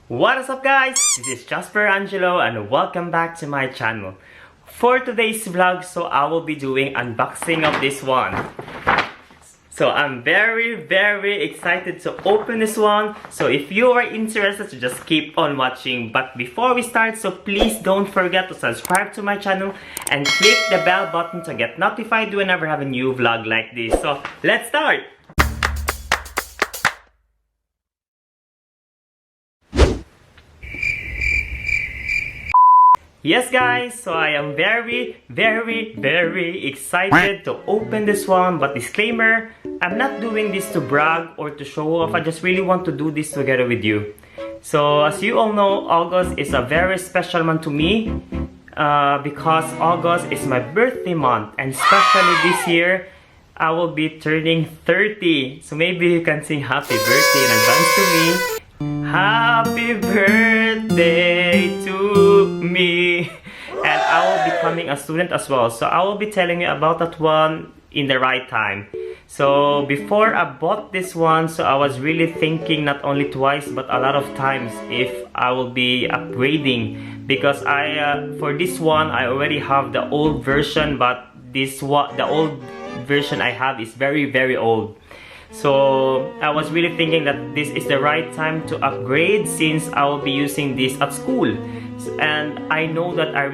What is up guys? This is Jazper Angelo and welcome back to my channel. For today's vlog, I will be doing unboxing of this one. So I'm very excited to open this one. So if you are interested, just keep on watching. But before we start, please don't forget to subscribe to my channel and click the bell button to get notified whenever I have a new vlog like this. So let's start! Yes guys, so I am very excited to open this one, but disclaimer, I'm not doing this to brag or to show off. I just really want to do this together with you. So as you all know, August is a very special month to me because August is my birthday month, and especially this year I will be turning 30. So maybe you can sing happy birthday in advance to me. Happy birthday to me. And I will be becoming a student as well, so I will be telling you about that one in the right time. So before I bought this one, I was really thinking not only twice but a lot of times if I will be upgrading, because for this one I already have the old version, but the old version I have is very old. So I was really thinking that this is the right time to upgrade since I will be using this at school, and I know that I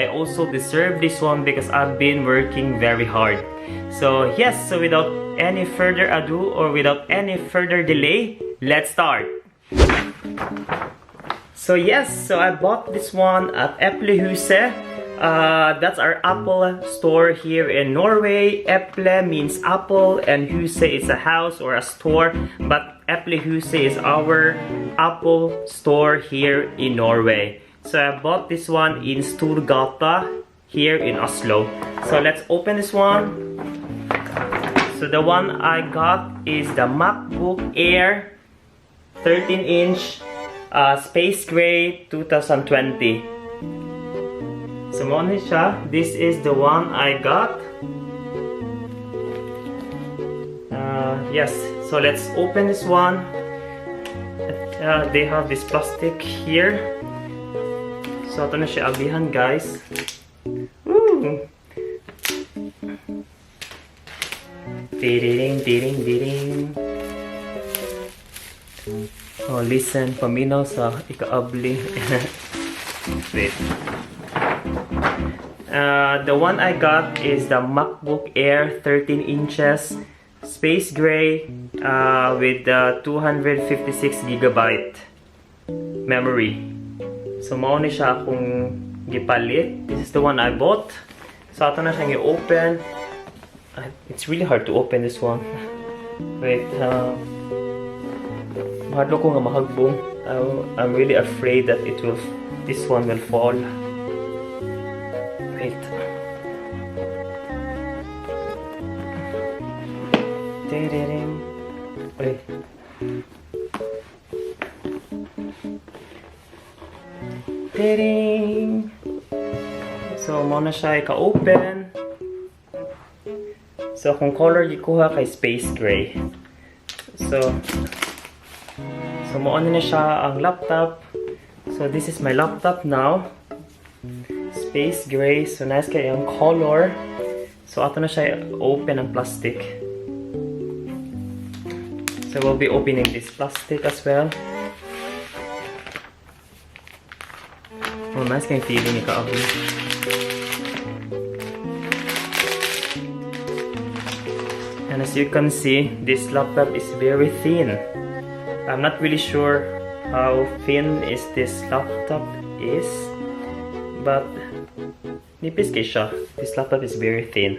also deserve this one because I've been working very hard. So yes, so without any further ado or without any further delay, let's start. So yes, so I bought this one at Eplehuset. That's our Apple store here in Norway. Eple means apple and Huse is a house or a store, but Eplehuset is our Apple store here in Norway. So I bought this one in Storgata here in Oslo. So let's open this one. So the one I got is the MacBook Air 13-inch Space Gray 2020. So Monisha, this is the one I got. Yes, so let's open this one. They have this plastic here. So ito na siya abihan guys. Woo! Ding. Oh, listen, paminaw sa ikaabli. Wait. The one I got is the MacBook Air 13 inches Space Gray with 256GB memory. So mao ni siya akong gipalit. This is the one I bought. So ato na siyang i-open. It's really hard to open this one. Wait, mahadlo ko nga mahagbong. I'm really afraid that this one will fall. Wait. Wait. So muna siya ika-open. So kung color gikuha kay Space Gray. So mo na siya ang laptop. So this is my laptop now. Space Gray, so nice kaya yung color. So ato na siya open ang plastic. So we'll be opening this plastic as well. Oh, nice kaya yung feeling ni Kaabi. And as you can see, this laptop is very thin. I'm not really sure how thin is this laptop is, but nipis kay siya. This laptop is very thin.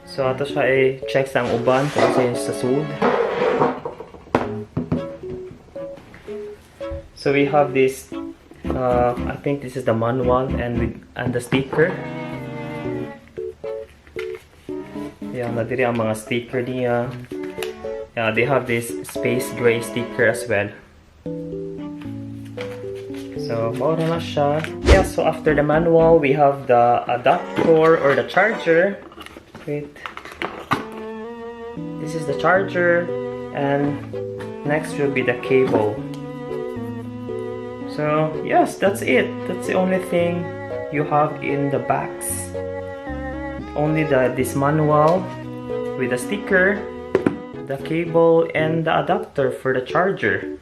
So ato siya i-check sa ang uban kung sa sud. So we have this I think this is the manual and the sticker. Yeah, nadiri ang mga sticker niya. Yeah, they have this Space Gray sticker as well. So, maura na siya. Yeah, so after the manual, we have the adapter or the charger. Wait. This is the charger, and Next will be the cable. So yes, that's it. That's the only thing you have in the box. Only this manual with a sticker, the cable, and the adapter for the charger.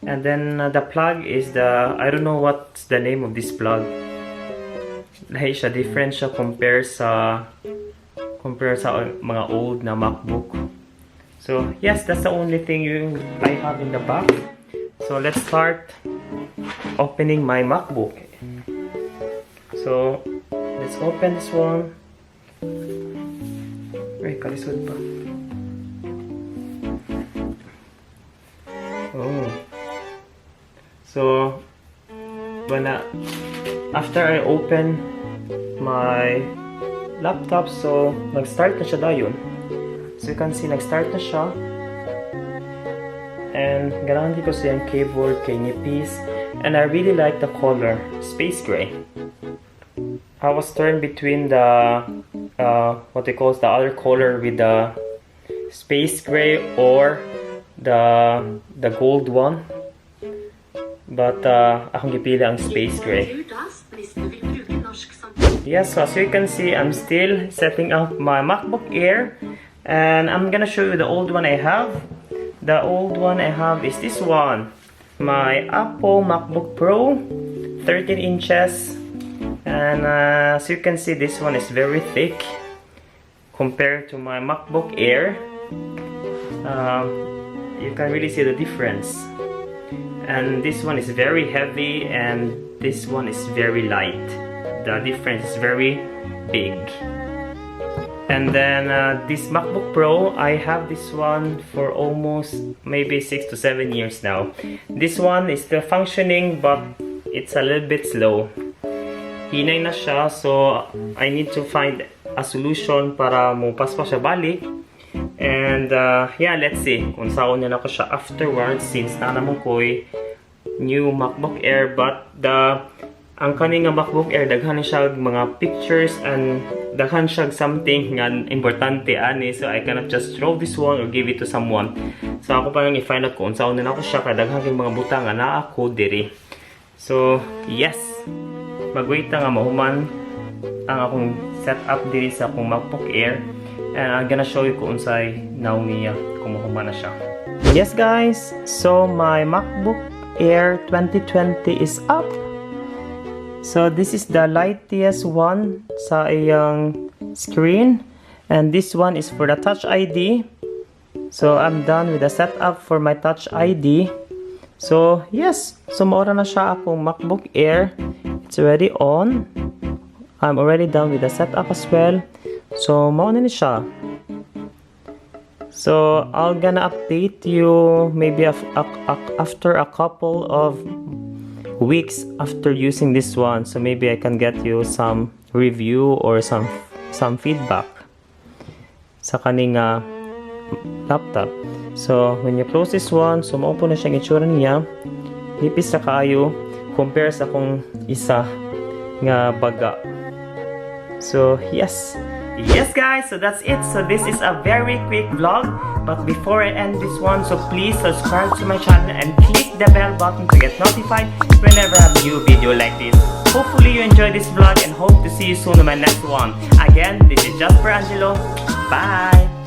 And then the plug is the, I don't know what's the name of this plug. Dahil siya different siya compare sa mga old na MacBook. So yes, that's the only thing I have in the box. So let's start opening my MacBook. So let's open this one. Ay, kalisod pa. Oh. So after I open my laptop, so nag-start na siya dayon. So you can see nag-start na siya. And ganahan ko siyang keyboard kay nipis. And I really like the color, space gray. I was torn between the what they call the other color with the space gray or the gold one. But akong gipili ang space gray. Yes, so as you can see, I'm still setting up my MacBook Air, and I'm gonna show you the old one I have. The old one I have is this one, my Apple MacBook Pro, 13 inches, and as you can see, this one is very thick compared to my MacBook Air. You can really see the difference, and this one is very heavy and this one is very light. The difference is very big. And then this MacBook Pro, I have this one for almost maybe 6 to 7 years now. This one is still functioning, but it's a little bit slow. Hinay na siya, so I need to find a solution para mupas pa siya balik. And yeah, let's see kung saan na ako siya afterwards, since na naman ko'y new MacBook Air. But ang kaning MacBook Air, daghan siya mga pictures and daghan siya something nga importante ani, so I cannot just throw this one or give it to someone. So ako pa nang i-find out kung saan na ako siya, kaya daghan kay mga butang nga naa ako diri. So yes, mag-wait nga mahuman ang akong setup diri sa akong MacBook Air, and I'm gonna show you kung unsay naong niya kung mahuman na siya. Yes guys, so my MacBook Air 2020 is up. So this is the lightest one sa iyang screen, and this one is for the Touch ID. So I'm done with the setup for my Touch ID. So yes, sumora na siya akong MacBook Air. It's already on. I'm already done with the setup as well. So mao na ni siya. So I'm gonna update you maybe after a couple of weeks after using this one, so maybe I can get you some review or some feedback sa kaning laptop. So when you close this one, so maupo na siyang itsura niya, nipis na kaayo compare sa kung isa nga baga. So yes guys, so that's it. So this is a very quick vlog, but before I end this one, so please subscribe to my channel and click the bell button to get notified whenever I have a new video like this. Hopefully you enjoyed this vlog and hope to see you soon in my next one. Again, this is Jazper Angelo. Bye!